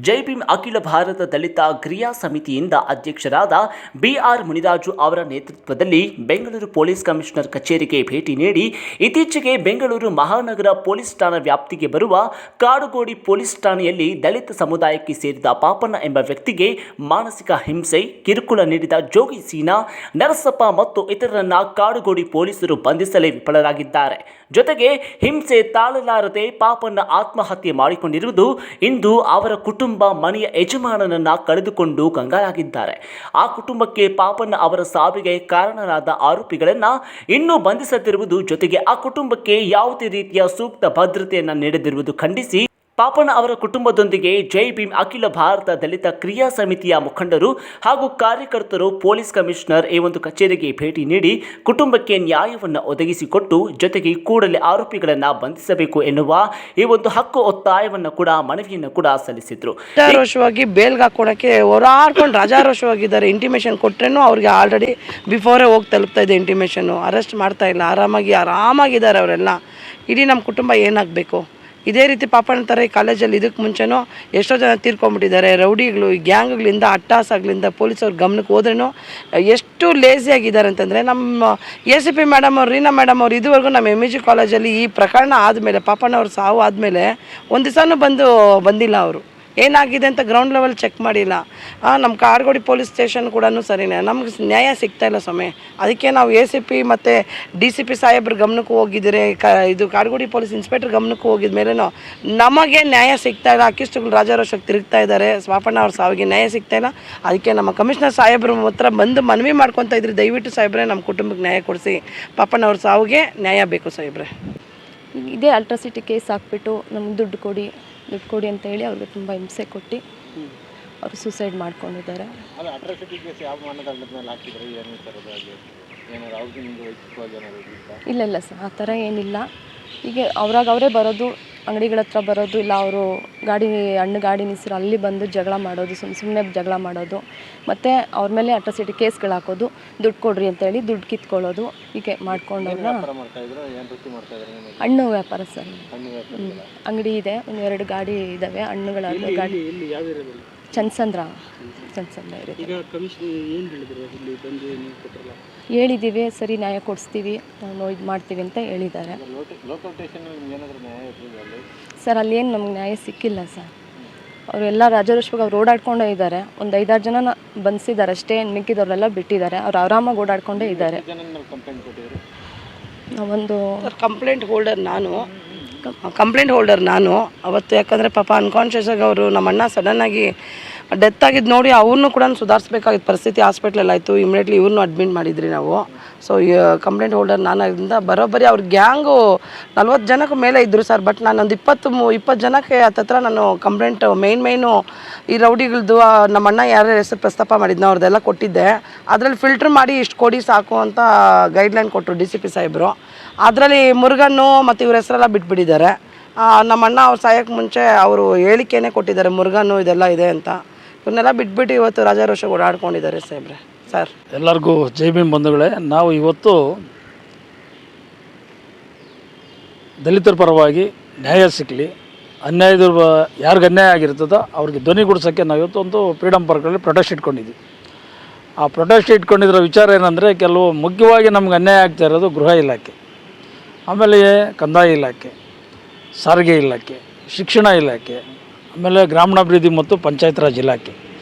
ಜೈ ಭೀಮ್ ಅಖಿಲ ಭಾರತ ದಲಿತ ಕ್ರಿಯಾ ಸಮಿತಿಯಿಂದ ಅಧ್ಯಕ್ಷರಾದ ಬಿಆರ್ ಮುನಿರಾಜು ಅವರ ನೇತೃತ್ವದಲ್ಲಿ ಬೆಂಗಳೂರು ಪೊಲೀಸ್ ಕಮಿಷನರ್ ಕಚೇರಿಗೆ ಭೇಟಿ ನೀಡಿ ಇತ್ತೀಚೆಗೆ ಬೆಂಗಳೂರು ಮಹಾನಗರ ಪೊಲೀಸ್ ಠಾಣಾ ವ್ಯಾಪ್ತಿಗೆ ಬರುವ ಕಾಡುಗೋಡಿ ಪೊಲೀಸ್ ಠಾಣೆಯಲ್ಲಿ ದಲಿತ ಸಮುದಾಯಕ್ಕೆ ಸೇರಿದ ಪಾಪಣ್ಣ ಎಂಬ ವ್ಯಕ್ತಿಗೆ ಮಾನಸಿಕ ಹಿಂಸೆ ಕಿರುಕುಳ ನೀಡಿದ ಜೋಗಿ ಸೀನಾ ನರಸಪ್ಪ ಮತ್ತು ಇತರರನ್ನ ಕಾಡುಗೋಡಿ ಪೊಲೀಸರು ಬಂಧಿಸಲೇ ವಿಫಲರಾಗಿದ್ದಾರೆ. ಜೊತೆಗೆ ಹಿಂಸೆ ತಾಳಲಾರದೆ ಪಾಪಣ್ಣ ಆತ್ಮಹತ್ಯೆ ಮಾಡಿಕೊಂಡಿರುವುದು ಇಂದು ಅವರ ಕುಟುಂಬ ಮನೆಯ ಯಜಮಾನನನ್ನ ಕಳೆದುಕೊಂಡು ಕಂಗಾಲಾಗಿದ್ದಾರೆ. ಆ ಕುಟುಂಬಕ್ಕೆ ಪಾಪಣ್ಣ ಅವರ ಸಾವಿಗೆ ಕಾರಣರಾದ ಆರೋಪಿಗಳನ್ನ ಇನ್ನೂ ಬಂಧಿಸದಿರುವುದು ಜೊತೆಗೆ ಆ ಕುಟುಂಬಕ್ಕೆ ಯಾವುದೇ ರೀತಿಯ ಸೂಕ್ತ ಭದ್ರತೆಯನ್ನು ನೀಡದಿರುವುದು ಖಂಡಿಸಿ ಪಾಪಣ್ಣ ಅವರ ಕುಟುಂಬದೊಂದಿಗೆ ಜೈ ಭೀಮ್ ಅಖಿಲ ಭಾರತ ದಲಿತ ಕ್ರಿಯಾ ಸಮಿತಿಯ ಮುಖಂಡರು ಹಾಗೂ ಕಾರ್ಯಕರ್ತರು ಪೊಲೀಸ್ ಕಮಿಷನರ್ ಈ ಒಂದು ಕಚೇರಿಗೆ ಭೇಟಿ ನೀಡಿ ಕುಟುಂಬಕ್ಕೆ ನ್ಯಾಯವನ್ನು ಒದಗಿಸಿಕೊಟ್ಟು ಜೊತೆಗೆ ಕೂಡಲೇ ಆರೋಪಿಗಳನ್ನು ಬಂಧಿಸಬೇಕು ಎನ್ನುವ ಈ ಒಂದು ಹಕ್ಕು ಒತ್ತಾಯವನ್ನು ಕೂಡ ಮನವಿಯನ್ನು ಕೂಡ ಸಲ್ಲಿಸಿದ್ರು. ರಾಜಾರೋಷವಾಗಿ ಬೇಲ್ಗೆ ಹಾಕೊಳಕ್ಕೆ ಹೋರಾಡ್ಕೊಂಡು ರಾಜಾರೋಷವಾಗಿದ್ದಾರೆ. ಇಂಟಿಮೇಷನ್ ಕೊಟ್ರೇನು ಅವ್ರಿಗೆ ಆಲ್ರೆಡಿ ಬಿಫೋರೇ ಹೋಗಿ ತಲುಪ್ತಾ ಇದೆ ಇಂಟಿಮೇಷನ್ನು. ಅರೆಸ್ಟ್ ಮಾಡ್ತಾ ಇಲ್ಲ, ಆರಾಮಾಗಿದ್ದಾರೆ ಅವರೆಲ್ಲ. ಇಡೀ ನಮ್ಮ ಕುಟುಂಬ ಏನಾಗಬೇಕು? ಇದೇ ರೀತಿ ಪಾಪಣ್ಣ ಥರ ಈ ಕಾಲೇಜಲ್ಲಿ ಇದಕ್ಕೆ ಮುಂಚೆನೂ ಎಷ್ಟೋ ಜನ ತೀರ್ಕೊಂಡ್ಬಿಟ್ಟಿದ್ದಾರೆ. ರೌಡಿಗಳು, ಗ್ಯಾಂಗ್ಗಳಿಂದ, ಅಟ್ಟಾಸಗಳಿಂದ ಪೊಲೀಸವ್ರ ಗಮನಕ್ಕೆ ಹೋದ್ರೂ ಎಷ್ಟು ಲೇಸಿಯಾಗಿದ್ದಾರೆ ಅಂತಂದರೆ ನಮ್ಮ ACP ಮೇಡಮ್ ಅವ್ರು, ರೀನಾ ಮೇಡಮ್ ಅವ್ರು ಇದುವರೆಗೂ ನಮ್ಮ MG ಕಾಲೇಜಲ್ಲಿ ಈ ಪ್ರಕರಣ ಆದಮೇಲೆ, ಪಾಪಣ್ಣ ಅವ್ರ ಸಾವು ಆದಮೇಲೆ ಒಂದು ದಿವಸನೂ ಬಂದಿಲ್ಲ. ಅವರು ಏನಾಗಿದೆ ಅಂತ ಗ್ರೌಂಡ್ ಲೆವೆಲ್ ಚೆಕ್ ಮಾಡಿಲ್ಲ. ನಮ್ಮ ಕಾಡುಗೋಡಿ ಪೊಲೀಸ್ ಸ್ಟೇಷನ್ ಕೂಡ ಸರಿನೇ, ನಮ್ಗೆ ನ್ಯಾಯ ಸಿಗ್ತಾಯಿಲ್ಲ ಸ್ವಾಮಿ. ಅದಕ್ಕೆ ನಾವು ACP ಮತ್ತು DCP ಸಾಹೇಬ್ರ ಗಮನಕ್ಕೂ ಹೋಗಿದ್ದೀರಿ, ಇದು ಕಾಡುಗೋಡಿ ಪೊಲೀಸ್ ಇನ್ಸ್ಪೆಕ್ಟರ್ ಗಮನಕ್ಕೂ ಹೋಗಿದ ಮೇಲೇನೋ ನಮಗೆ ನ್ಯಾಯ ಸಿಗ್ತಾಯಿಲ್ಲ. ಅಕ್ಕಿಷ್ಟಗಳು ರಾಜಾರೋಷಕ್ಕೆ ತಿರುಗ್ತಾ ಇದ್ದಾರೆ. ಪಾಪಣ್ಣ ಅವ್ರ ಸಾವಿಗೆ ನ್ಯಾಯ ಸಿಗ್ತಾಯಿಲ್ಲ. ಅದಕ್ಕೆ ನಮ್ಮ ಕಮಿಷನರ್ ಸಾಹೇಬ್ರ ಹತ್ರ ಬಂದು ಮನವಿ ಮಾಡ್ಕೊತಾ ಇದ್ರಿ, ದಯವಿಟ್ಟು ಸಾಹೇಬ್ರೆ ನಮ್ಮ ಕುಟುಂಬಕ್ಕೆ ನ್ಯಾಯ ಕೊಡಿಸಿ, ಪಾಪಣ್ಣ ಅವ್ರ ಸಾವಿಗೆ ನ್ಯಾಯ ಬೇಕು ಸಾಹೇಬ್ರೆ. ಇದೇ ಅಲ್ಟ್ರಾಸಿಟಿ ಕೇಸ್ ಹಾಕ್ಬಿಟ್ಟು ನಮ್ಗೆ ದುಡ್ಡು ಕೊಡಿ ಅಂತ ಹೇಳಿ ಅವ್ರಿಗೆ ತುಂಬ ಹಿಂಸೆ ಕೊಟ್ಟು ಅವರು ಸೂಸೈಡ್ ಮಾಡ್ಕೊಂಡಿದ್ದಾರೆ. ಇಲ್ಲ ಸರ್, ಆ ಥರ ಏನಿಲ್ಲ. ಈಗ ಅವರೇ ಬರೋದು, ಅಂಗಡಿಗಳ ಹತ್ರ ಬರೋದು, ಇಲ್ಲ ಅವರು ಹಣ್ಣು ಗಾಡಿ ನಿಲ್ಲಿಸಿರೋ ಅಲ್ಲಿ ಬಂದು ಜಗಳ ಮಾಡೋದು, ಸುಮ್ಮನೆ ಜಗಳ ಮಾಡೋದು, ಮತ್ತು ಅವ್ರ ಮೇಲೆ ಅಟ್ರಾಸಿಟಿ ಕೇಸ್ಗಳು ಹಾಕೋದು, ದುಡ್ಡು ಕೊಡ್ರಿ ಅಂತೇಳಿ ದುಡ್ಡು ಕಿತ್ಕೊಳ್ಳೋದು, ಹೀಗೆ ಮಾಡ್ಕೊಂಡವ್ರನ್ನ. ಹಣ್ಣು ವ್ಯಾಪಾರ ಸರ್. ಅಂಗಡಿ ಇದೆ, 1-2 ಗಾಡಿ ಇದ್ದಾವೆ, ಹಣ್ಣುಗಳ ಗಾಡಿ. ಚನ್ಸಂದ್ರ ಹೇಳಿದ್ದೀವಿ, ಸರಿ ನ್ಯಾಯ ಕೊಡಿಸ್ತೀವಿ, ನಾವು ಇದು ಮಾಡ್ತೀವಿ ಅಂತ ಹೇಳಿದ್ದಾರೆ ಸರ್. ಅಲ್ಲಿ ಏನು ನಮ್ಗೆ ನ್ಯಾಯ ಸಿಕ್ಕಿಲ್ಲ ಸರ್. ಅವರೆಲ್ಲ ರಾಜಾರೋಷವಾಗಿ ಅವ್ರು ಓಡಾಡ್ಕೊಂಡೇ ಇದ್ದಾರೆ. ಒಂದು 5-6 ಜನ ಬಂಧಿಸಿದ್ದಾರೆ ಅಷ್ಟೇ, ಮಿಕ್ಕಿದವರೆಲ್ಲ ಬಿಟ್ಟಿದ್ದಾರೆ. ಅವ್ರು ಆರಾಮಾಗಿ ಓಡಾಡ್ಕೊಂಡೇ ಇದ್ದಾರೆ. ನಾವೊಂದು ಕಂಪ್ಲೇಂಟ್ ಹೋಲ್ಡರ್ ನಾನು ಅವತ್ತು. ಯಾಕಂದರೆ ಪಾಪ ಅನ್ಕಾನ್ಷಿಯಸ್ ಆಗಿ ಅವರು ನಮ್ಮಣ್ಣ ಸಡನ್ನಾಗಿ ಡೆತ್ ಆಗಿದ್ದು ನೋಡಿ ಅವ್ರನ್ನೂ ಕೂಡ ಸುಧಾರಿಸ್ಬೇಕಾಗಿದ್ದ ಪರಿಸ್ಥಿತಿ ಹಾಸ್ಪಿಟ್ಲಲ್ಲಿ ಆಯಿತು. ಇಮಿಡಿಯೇಟ್ಲಿ ಇವ್ರನ್ನೂ ಅಡ್ಮಿಟ್ ಮಾಡಿದ್ರಿ ನಾವು. ಸೊ ಕಂಪ್ಲೇಂಟ್ ಹೋಲ್ಡರ್ ನಾನು ಅದರಿಂದ ಬರೋಬ್ಬರಿ ಅವ್ರ ಗ್ಯಾಂಗು 40 ಜನಕ್ಕೂ ಮೇಲೆ ಇದ್ದರು ಸರ್. ಬಟ್ ನಾನೊಂದು 20 ಜನಕ್ಕೆ ಹತ್ತತ್ರ ನಾನು ಕಂಪ್ಲೇಂಟ್ ಮೇಯ್ನು ಈ ರೌಡಿಗಳದ್ದು ನಮ್ಮಣ್ಣ ಯಾರ್ಯಾರ ಹೆಸರು ಪ್ರಸ್ತಾಪ ಮಾಡಿದ್ನೋ ಅವ್ರದ್ದೆಲ್ಲ ಕೊಟ್ಟಿದ್ದೆ. ಅದರಲ್ಲಿ ಫಿಲ್ಟ್ರ್ ಮಾಡಿ ಇಷ್ಟು ಕೊಡಿ ಸಾಕು ಅಂತ ಗೈಡ್ಲೈನ್ ಕೊಟ್ಟರು DCP ಸಾಹೇಬರು. ಅದರಲ್ಲಿ ಮುರುಗನ್ನು ಮತ್ತು ಇವ್ರ ಹೆಸರೆಲ್ಲ ಬಿಟ್ಬಿಟ್ಟಿದ್ದಾರೆ. ನಮ್ಮಣ್ಣ ಅವ್ರು ಸಾಯೋಕ್ಕೆ ಮುಂಚೆ ಅವರು ಹೇಳಿಕೆನೇ ಕೊಟ್ಟಿದ್ದಾರೆ, ಮುರುಗನ್ನು ಇದೆಲ್ಲ ಇದೆ ಅಂತ. ಇವನ್ನೆಲ್ಲ ಬಿಟ್ಬಿಟ್ಟು ಇವತ್ತು ರಾಜಾರೋಷ ಓಡಾಡ್ಕೊಂಡಿದ್ದಾರೆ ಸಾಹೇಬ್ರೆ. ಸರ್ ಎಲ್ಲರಿಗೂ ಜೈ ಭೀಮ್ ಬಂಧುಗಳೇ. ನಾವು ಇವತ್ತು ದಲಿತರ ಪರವಾಗಿ ನ್ಯಾಯ ಸಿಕ್ಕಲಿ, ಅನ್ಯಾಯದ ಯಾರಿಗೆ ಅನ್ಯಾಯ ಆಗಿರ್ತದೋ ಅವ್ರಿಗೆ ಧ್ವನಿಗೂಡಿಸೋಕ್ಕೆ ನಾವು ಇವತ್ತು ಒಂದು ಫ್ರೀಡಮ್ ಪಾರ್ಕಲ್ಲಿ ಪ್ರೊಟೆಸ್ಟ್ ಇಟ್ಕೊಂಡಿದ್ವಿ. ಆ ಪ್ರೊಟೆಸ್ಟ್ ಇಟ್ಕೊಂಡಿರೋ ವಿಚಾರ ಏನಂದರೆ, ಕೆಲವು ಮುಖ್ಯವಾಗಿ ನಮ್ಗೆ ಅನ್ಯಾಯ ಆಗ್ತಾ ಇರೋದು ಗೃಹ ಇಲಾಖೆ, ಆಮೇಲೆ ಕಂದಾಯ ಇಲಾಖೆ, ಸಾರಿಗೆ ಇಲಾಖೆ, ಶಿಕ್ಷಣ ಇಲಾಖೆ, ಆಮೇಲೆ ಗ್ರಾಮೀಣಾಭಿವೃದ್ಧಿ ಮತ್ತು ಪಂಚಾಯತ್ ರಾಜ್ ಇಲಾಖೆ.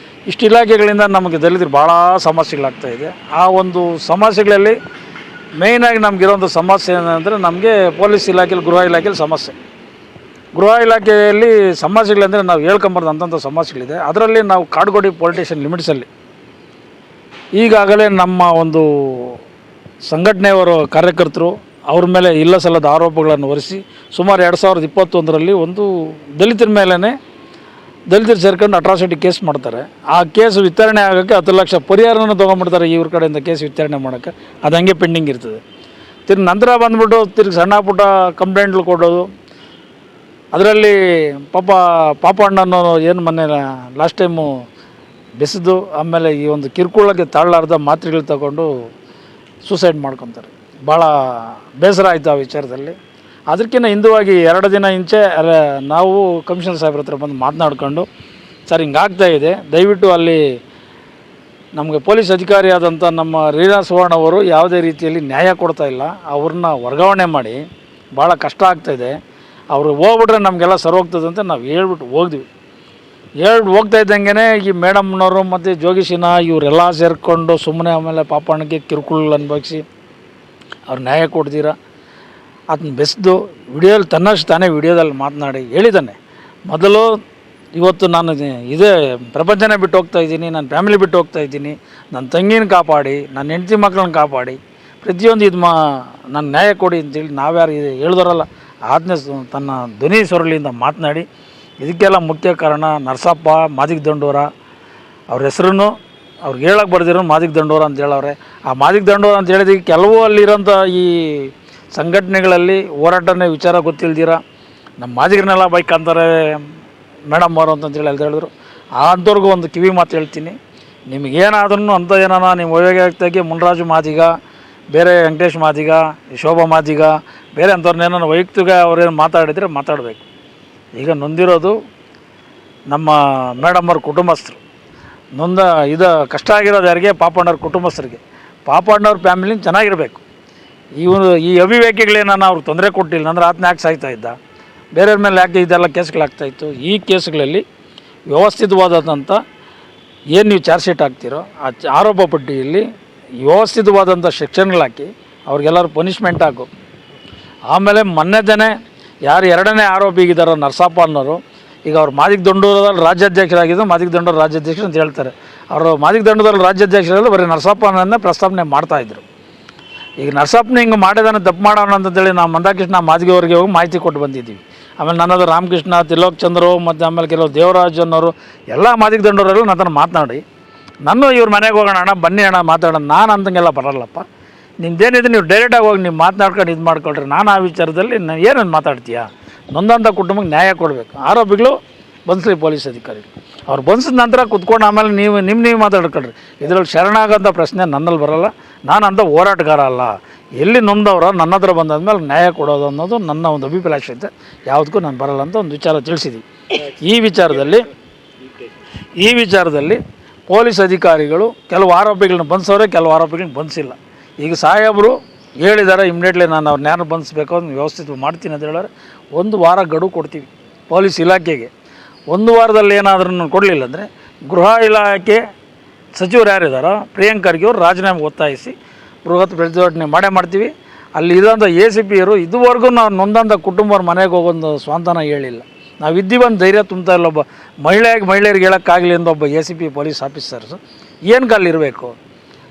ಇಷ್ಟು ಇಲಾಖೆಗಳಿಂದ ನಮಗೆ ದಲಿತರು ಭಾಳ ಸಮಸ್ಯೆಗಳಾಗ್ತಾಯಿದೆ. ಆ ಒಂದು ಸಮಸ್ಯೆಗಳಲ್ಲಿ ಮೇಯ್ನಾಗಿ ನಮಗಿರೋಂಥ ಸಮಸ್ಯೆ ಏನಂದರೆ, ನಮಗೆ ಪೊಲೀಸ್ ಇಲಾಖೆಯಲ್ಲಿ, ಗೃಹ ಇಲಾಖೆಯಲ್ಲಿ ಸಮಸ್ಯೆ. ಗೃಹ ಇಲಾಖೆಯಲ್ಲಿ ಸಮಸ್ಯೆಗಳಂದರೆ ನಾವು ಹೇಳ್ಕೊಂಬಾರ್ದು ಅಂಥ ಸಮಸ್ಯೆಗಳಿದೆ. ಅದರಲ್ಲಿ ನಾವು ಕಾಡುಗೋಡಿ ಪೊಲೀಸ್ ಸ್ಟೇಷನ್ ಲಿಮಿಟ್ಸಲ್ಲಿ ಈಗಾಗಲೇ ನಮ್ಮ ಒಂದು ಸಂಘಟನೆಯವರು ಕಾರ್ಯಕರ್ತರು ಅವ್ರ ಮೇಲೆ ಇಲ್ಲ ಸಲ್ಲದ ಆರೋಪಗಳನ್ನು ಹೊರಿಸಿ ಸುಮಾರು 2021ರಲ್ಲಿ ಒಂದು ದಲಿತರ ಮೇಲೇ ದಲಿತರು ಸೇರ್ಕೊಂಡು ಅಟ್ರಾಸಿಟಿ ಕೇಸ್ ಮಾಡ್ತಾರೆ. ಆ ಕೇಸ್ ವಿತರಣೆ ಆಗೋಕ್ಕೆ 10 ಲಕ್ಷ ಪರಿಹಾರನ ತೊಗೊಂಡ್ಬಿಡ್ತಾರೆ ಇವ್ರ ಕಡೆಯಿಂದ ಕೇಸ್ ವಿತರಣೆ ಮಾಡೋಕ್ಕೆ. ಅದು ಹಂಗೆ ಪೆಂಡಿಂಗ್ ಇರ್ತದೆ. ತಿರ್ಗಿ ನಂತರ ಬಂದ್ಬಿಟ್ಟು ತಿರ್ಗಿ ಸಣ್ಣ ಪುಟ್ಟ ಕಂಪ್ಲೇಂಟ್ಗಳು ಕೊಡೋದು. ಅದರಲ್ಲಿ ಪಾಪಣ್ಣನೋ ಏನು ಮೊನ್ನೆ ಲಾಸ್ಟ್ ಟೈಮು ಬೆಸೆದು ಆಮೇಲೆ ಈ ಒಂದು ಕಿರುಕುಳಕ್ಕೆ ತಾಳಲಾರ್ದ ಮಾತ್ರೆಗಳು ತಗೊಂಡು ಸೂಸೈಡ್ ಮಾಡ್ಕೊತಾರೆ. ಭಾಳ ಬೇಸರ ಆಯಿತು ಆ ವಿಚಾರದಲ್ಲಿ. ಅದಕ್ಕಿಂತ ಹಿಂದುವಾಗಿ 2 ದಿನ ಇಂಚೆ ನಾವು ಕಮಿಷನರ್ ಸಾಹೇಬ್ರ ಹತ್ರ ಬಂದು ಮಾತನಾಡ್ಕೊಂಡು ಸರ್ ಹಿಂಗಾಗ್ತಾ ಇದೆ, ದಯವಿಟ್ಟು ಅಲ್ಲಿ ನಮಗೆ ಪೊಲೀಸ್ ಅಧಿಕಾರಿಯಾದಂಥ ನಮ್ಮ ರೀನಾ ಸುವರ್ಣ ಅವರು ಯಾವುದೇ ರೀತಿಯಲ್ಲಿ ನ್ಯಾಯ ಕೊಡ್ತಾ ಇಲ್ಲ. ಅವ್ರನ್ನ ವರ್ಗಾವಣೆ ಮಾಡಿ ಭಾಳ ಕಷ್ಟ ಆಗ್ತಾಯಿದೆ. ಅವರು ಹೋಗ್ಬಿಟ್ರೆ ನಮಗೆಲ್ಲ ಸರೋಗ್ತದೆ ಅಂತ ನಾವು ಹೇಳ್ಬಿಟ್ಟು ಹೋಗ್ದ್ವಿ. ಹೋಗ್ತಾ ಇದ್ದಂಗೆ ಈ ಮೇಡಮ್ನವರು ಮತ್ತು ಜೋಗಿಸಿನ ಇವರೆಲ್ಲ ಸೇರಿಕೊಂಡು ಸುಮ್ಮನೆ ಆಮೇಲೆ ಪಾಪಣ್ಣಗೆ ಕಿರುಕುಳ ಅನುಭವಿಸಿ ಅವ್ರು ನ್ಯಾಯ ಕೊಡ್ತೀರಾ ಅದನ್ನ ಬೆಸ್ದು ವಿಡಿಯೋದಲ್ಲಿ ತನ್ನಷ್ಟು ತಾನೇ ವಿಡಿಯೋದಲ್ಲಿ ಮಾತನಾಡಿ ಹೇಳಿದ್ದಾನೆ. ಮೊದಲು ಇವತ್ತು ನಾನು ಇದೇ ಪ್ರಪಂಚನೇ ಬಿಟ್ಟು ಹೋಗ್ತಾ ಇದ್ದೀನಿ, ನನ್ನ ಫ್ಯಾಮಿಲಿ ಬಿಟ್ಟು ಹೋಗ್ತಾ ಇದ್ದೀನಿ, ನನ್ನ ತಂಗಿನ ಕಾಪಾಡಿ, ನನ್ನ ಹೆಂಡತಿ ಮಕ್ಕಳನ್ನ ಕಾಪಾಡಿ, ಪ್ರತಿಯೊಂದು ಇದು ನನ್ನ ನ್ಯಾಯ ಕೊಡಿ ಅಂತೇಳಿ ನಾವ್ಯಾರು ಇದು ಹೇಳಿದವರಲ್ಲ ಆಜ್ಞೆ ತನ್ನ ಧ್ವನಿ ಸ್ವರಳಿಯಿಂದ ಮಾತನಾಡಿ ಇದಕ್ಕೆಲ್ಲ ಮುಖ್ಯ ಕಾರಣ ನರಸಪ್ಪ ಮಾದಿಗ ದಂಡೋರ. ಅವ್ರ ಹೆಸರನ್ನು ಅವ್ರಿಗೆ ಹೇಳಕ್ಕೆ ಬರ್ದಿರೋ ಮಾದಿಗ ದಂಡೋರ ಅಂತ ಹೇಳವ್ರೆ. ಆ ಮಾದಿಗ ದಂಡೋರ ಅಂತ ಹೇಳಿದಕ್ಕೆ ಕೆಲವು ಅಲ್ಲಿರೋಂಥ ಈ ಸಂಘಟನೆಗಳಲ್ಲಿ ಹೋರಾಟನೇ ವಿಚಾರ ಗೊತ್ತಿಲ್ದಿರ ನಮ್ಮ ಮಾದಿಗರನ್ನೆಲ್ಲ ಬೈಕ್ ಅಂತಾರೆ ಮೇಡಮ್ ಅವರು ಅಂತಂತೇಳಿ ಹೇಳಿದ್ರು. ಅಂಥವ್ರಿಗೂ ಒಂದು ಕಿವಿ ಮಾತು ಹೇಳ್ತೀನಿ, ನಿಮಗೇನಾದ್ರೂ ಅಂಥ ಏನಾನ ನೀವು ವೈಯಕ್ತಿಕವಾಗಿ ಮುನ್ರಾಜು ಮಾದಿಗ, ಬೇರೆ ವೆಂಕಟೇಶ್ ಮಾದಿಗ, ಶೋಭಾ ಮಾದಿಗ, ಬೇರೆ ಅಂಥವ್ರನ್ನೇನೋ ವೈಯಕ್ತಿಕ ಅವ್ರೇನು ಮಾತಾಡಿದರೆ ಮಾತಾಡಬೇಕು. ಈಗ ನೊಂದಿರೋದು ನಮ್ಮ ಮೇಡಮ್ ಅವ್ರ ಕುಟುಂಬಸ್ಥರು, ಕಷ್ಟ ಆಗಿರೋದು ಯಾರಿಗೆ? ಪಾಪಣ್ಣವ್ರ ಕುಟುಂಬಸ್ಥರಿಗೆ. ಪಾಪಣ್ಣವ್ರ ಫ್ಯಾಮಿಲಿನ ಚೆನ್ನಾಗಿರಬೇಕು. ಈ ಅವಿವೇಕಿಗಳೇನಾನ ಅವ್ರಿಗೆ ತೊಂದರೆ ಕೊಟ್ಟಿಲ್ಲ ಅಂದ್ರೆ ಆತನ ಯಾಕೆ ಸಾಯ್ತಾ ಇದ್ದ? ಬೇರೆಯವ್ರ ಮೇಲೆ ಯಾಕೆ ಇದೆಲ್ಲ ಕೇಸ್ಗಳಾಗ್ತಾಯಿತ್ತು? ಈ ಕೇಸ್ಗಳಲ್ಲಿ ವ್ಯವಸ್ಥಿತವಾದಂಥ ಏನು ನೀವು ಚಾರ್ಜ್ ಶೀಟ್ ಹಾಕ್ತಿರೋ ಆ ಆರೋಪ ಪಟ್ಟಿಯಲ್ಲಿ ವ್ಯವಸ್ಥಿತವಾದಂಥ ಸೆಕ್ಷನ್ಗಳಾಕಿ ಅವ್ರಿಗೆಲ್ಲರೂ ಪನಿಷ್ಮೆಂಟ್ ಹಾಕು. ಆಮೇಲೆ ಮೊನ್ನೆ ಯಾರು ಎರಡನೇ ಆರೋಪಿಗಿದ್ದಾರೋ ನರಸಪ್ಪ ಅನ್ನೋರು, ಈಗ ಅವ್ರು ಮಾದಿಗ ದಂಡೂರಲ್ಲಿ ರಾಜ್ಯಾಧ್ಯಕ್ಷರಾಗಿದ್ದು ಮಾದಿಗ ದಂಡೂರು ರಾಜ್ಯಾಧ್ಯಕ್ಷರು ಅಂತ ಹೇಳ್ತಾರೆ. ಅವರು ಮಾದಿಗ ದಂಡೂರಲ್ಲಿ ರಾಜ್ಯಾಧ್ಯಕ್ಷರಲ್ಲಿ ಬರೀ ನರಸಪ್ಪನನ್ನೇ ಪ್ರಸ್ತಾವನೆ ಮಾಡ್ತಾಯಿದ್ರು. ಈಗ ನರಸಪ್ಪನ ಹಿಂಗೆ ಮಾಡಿದಾನೆ ತಪ್ಪು ಮಾಡೋಣ ಅಂತೇಳಿ ನಾವು ಮಂದಾಕೃಷ್ಣ ಮಾದಿಗೆಯವರಿಗೆ ಹೋಗಿ ಮಾಹಿತಿ ಕೊಟ್ಟು ಬಂದಿದ್ದೀವಿ. ಆಮೇಲೆ ನನ್ನದು ರಾಮಕೃಷ್ಣ, ತಿಲೋಕ್ ಚಂದ್ರು ಮತ್ತು ಆಮೇಲೆ ಕೆಲವು ದೇವರಾಜ್ ಅನ್ನೋರು ಎಲ್ಲ ಮಾದಿಗ ದಂಡೂರಲ್ಲೂ ನನ್ನ ಮಾತನಾಡಿ ಇವ್ರ ಮನೆಗೆ ಹೋಗೋಣ ಅಣ್ಣ, ಬನ್ನಿ ಅಣ್ಣ ಮಾತಾಡೋಣ. ನಾನು ಅಂತಂಗೆಲ್ಲ ಬರಲ್ಲಪ್ಪ, ನಿಮ್ದೇನಿದೆ ನೀವು ಡೈರೆಕ್ಟಾಗಿ ಹೋಗಿ ನೀವು ಮಾತನಾಡ್ಕೊಂಡು ಇದು ಮಾಡ್ಕೊಳ್ರಿ. ನಾನು ಆ ವಿಚಾರದಲ್ಲಿ ಏನೇನು ಮಾತಾಡ್ತೀಯಾ? ನೊಂದಂಥ ಕುಟುಂಬಕ್ಕೆ ನ್ಯಾಯ ಕೊಡಬೇಕು. ಆರೋಪಿಗಳು ಬಂದಿಸಲಿ ಪೊಲೀಸ್ ಅಧಿಕಾರಿಗಳು. ಅವ್ರು ಬಂದಿಸಿದ ನಂತರ ಕುತ್ಕೊಂಡು ಆಮೇಲೆ ನೀವು ಮಾತಾಡ್ಕೊಳ್ರಿ. ಇದರಲ್ಲಿ ಶರಣಾಗೋಂಥ ಪ್ರಶ್ನೆ ನನ್ನಲ್ಲಿ ಬರೋಲ್ಲ. ನಾನು ಅಂಥ ಹೋರಾಟಗಾರ ಅಲ್ಲ. ಎಲ್ಲಿ ನೊಂದವರ ನನ್ನ ಹತ್ರ ಬಂದಾದ್ಮೇಲೆ ನ್ಯಾಯ ಕೊಡೋದು ಅನ್ನೋದು ನನ್ನ ಒಂದು ಅಭಿಪ್ರಾಯ ಐತೆ. ಯಾವುದಕ್ಕೂ ನಾನು ಬರಲ್ಲ ಅಂತ ಒಂದು ವಿಚಾರ ತಿಳಿಸಿದ್ದೀವಿ. ಈ ವಿಚಾರದಲ್ಲಿ ಪೊಲೀಸ್ ಅಧಿಕಾರಿಗಳು ಕೆಲವು ಆರೋಪಿಗಳನ್ನ ಬಂದಿಸೋರೆ, ಕೆಲವು ಆರೋಪಿಗಳನ್ನ ಬಂದಿಸಿಲ್ಲ. ಈಗ ಸಾಹೇಬರು ಹೇಳಿದ್ದಾರೆ ಇಮ್ಮಿಡಿಯೇಟ್ಲಿ ನಾನು ಅವ್ರನ್ನ ಯಾರು ಬಂಧಿಸಬೇಕು ಅದನ್ನು ವ್ಯವಸ್ಥಿತ ಮಾಡ್ತೀನಿ ಅಂತ ಹೇಳಿದ್ರೆ 1 ವಾರ ಗಡುವು ಕೊಡ್ತೀವಿ ಪೊಲೀಸ್ ಇಲಾಖೆಗೆ. 1 ವಾರದಲ್ಲಿ ಏನಾದ್ರೂ ಕೊಡಲಿಲ್ಲ ಅಂದರೆ ಗೃಹ ಇಲಾಖೆ ಸಚಿವರು ಯಾರಿದ್ದಾರೋ ಪ್ರಿಯಾಂಕ್ ಖರ್ಗೆ ಅವರು ರಾಜೀನಾಮೆ ಒತ್ತಾಯಿಸಿ ಬೃಹತ್ ಪ್ರತಿಭಟನೆ ಮಾಡ್ತೀವಿ. ಅಲ್ಲಿ ಇರೋಂಥ ACPಯರು ಇದುವರೆಗೂ ನಾವು ನೊಂದಂಥ ಕುಟುಂಬವ್ರ ಮನೆಗೆ ಹೋಗೊಂದು ಸ್ವಾಂತನ ಹೇಳಿಲ್ಲ. ನಾವು ಇದ್ದೀವಂತ ಧೈರ್ಯ ತುಂಬ್ತಾ ಇಲ್ಲ. ಒಬ್ಬ ಮಹಿಳೆಯರಿಗೆ ಹೇಳೋಕ್ಕಾಗಲಿ ಅಂತ ಒಬ್ಬ ACP ಪೊಲೀಸ್ ಆಫೀಸರ್ಸು ಏನು ಕಾಲಿರಬೇಕು?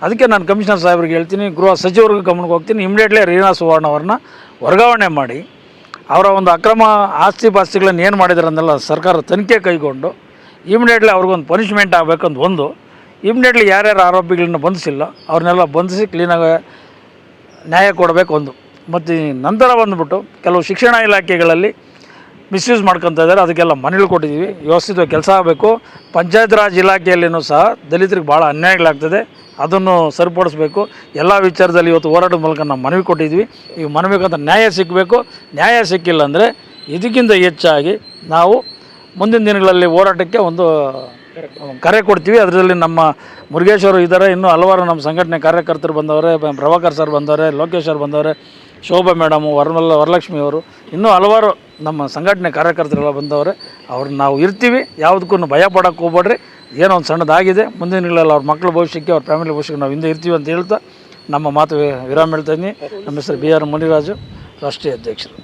ಅದಕ್ಕೆ ನಾನು ಕಮಿಷನರ್ ಸಾಹೇಬ್ರಿಗೆ ಹೇಳ್ತೀನಿ, ಗೃಹ ಸಚಿವರಿಗೆ ಗಮನಕ್ಕೆ ಹೋಗ್ತೀನಿ, ಇಮಿಡಿಯೇಟ್ಲಿ ರೀನಾ ಸುವರ್ಣ ಅವ್ರನ್ನ ವರ್ಗಾವಣೆ ಮಾಡಿ ಅವರ ಒಂದು ಅಕ್ರಮ ಆಸ್ತಿ ಪಾಸ್ತಿಗಳನ್ನು ಏನು ಮಾಡಿದ್ದಾರೆ ಅಂದೆಲ್ಲ ಸರ್ಕಾರ ತನಿಖೆ ಕೈಗೊಂಡು ಇಮಿಡಿಯೇಟ್ಲಿ ಅವ್ರಿಗೊಂದು ಪನಿಷ್ಮೆಂಟ್ ಆಗಬೇಕಂತ ಒಂದು, ಇಮಿಡಿಯೇಟ್ಲಿ ಯಾರ್ಯಾರು ಆರೋಪಿಗಳನ್ನ ಬಂಧಿಸಿಲ್ಲ ಅವ್ರನ್ನೆಲ್ಲ ಬಂಧಿಸಿ ಕ್ಲೀನಾಗಿ ನ್ಯಾಯ ಕೊಡಬೇಕು ಒಂದು. ಮತ್ತು ನಂತರ ಬಂದುಬಿಟ್ಟು ಕೆಲವು ಶಿಕ್ಷಣ ಇಲಾಖೆಗಳಲ್ಲಿ ಮಿಸ್ಯೂಸ್ ಮಾಡ್ಕೊತಾ ಇದ್ದಾರೆ, ಅದಕ್ಕೆಲ್ಲ ಮನೆಗಳು ಕೊಟ್ಟಿದ್ದೀವಿ. ವ್ಯವಸ್ಥಿತವಾಗಿ ಕೆಲಸ ಆಗಬೇಕು. ಪಂಚಾಯತ್ ರಾಜ್ ಇಲಾಖೆಯಲ್ಲಿಯೂ ಸಹ ದಲಿತರಿಗೆ ಭಾಳ ಅನ್ಯಾಯಗಳಾಗ್ತದೆ, ಅದನ್ನು ಸರಿಪಡಿಸ್ಬೇಕು. ಎಲ್ಲ ವಿಚಾರದಲ್ಲಿ ಇವತ್ತು ಹೋರಾಟದ ಮೂಲಕ ನಾವು ಮನವಿ ಕೊಟ್ಟಿದ್ವಿ. ಈಗ ಮನವಿಗಂತ ನ್ಯಾಯ ಸಿಗಬೇಕು. ನ್ಯಾಯ ಸಿಕ್ಕಿಲ್ಲ ಅಂದರೆ ಇದಕ್ಕಿಂತ ಹೆಚ್ಚಾಗಿ ನಾವು ಮುಂದಿನ ದಿನಗಳಲ್ಲಿ ಹೋರಾಟಕ್ಕೆ ಒಂದು ಕರೆ ಕೊಡ್ತೀವಿ. ಅದರಲ್ಲಿ ನಮ್ಮ ಮುರುಗೇಶ್ವರು ಇದ್ದಾರೆ, ಇನ್ನೂ ಹಲವಾರು ನಮ್ಮ ಸಂಘಟನೆ ಕಾರ್ಯಕರ್ತರು ಬಂದವರೆ, ಪ್ರಭಾಕರ್ ಸರ್ ಬಂದವರೆ, ಲೋಕೇಶ್ ಸರ್ ಬಂದವರೆ, ಶೋಭಾ ಮೇಡಮು, ವರಲಕ್ಷ್ಮಿ ಅವರು, ಇನ್ನೂ ಹಲವಾರು ನಮ್ಮ ಸಂಘಟನೆ ಕಾರ್ಯಕರ್ತರೆಲ್ಲ ಬಂದವರೆ. ಅವ್ರನ್ನ ನಾವು ಇರ್ತೀವಿ, ಯಾವುದಕ್ಕೂ ಭಯ ಪಡೋಕ್ಕೆ ಹೋಗ್ಬೇಡ್ರಿ. ಏನೋ ಒಂದು ಸಣ್ಣದಾಗಿದೆ, ಮುಂದಿನ ದಿನಗಳಲ್ಲಿ ಅವ್ರ ಮಕ್ಕಳ ಭವಿಷ್ಯಕ್ಕೆ, ಅವ್ರ ಫ್ಯಾಮಿಲಿ ಭವಿಷ್ಯಕ್ಕೆ ನಾವು ಹಿಂದೆ ಇರ್ತೀವಿ ಅಂತ ಹೇಳ್ತಾ ನಮ್ಮ ಮಾತು ವಿರಾಮ ಹೇಳ್ತಾಯಿದ್ದೀನಿ. ನಮ್ಮ ಹೆಸರು BR ಮುನಿರಾಜು, ರಾಷ್ಟ್ರೀಯ ಅಧ್ಯಕ್ಷರು.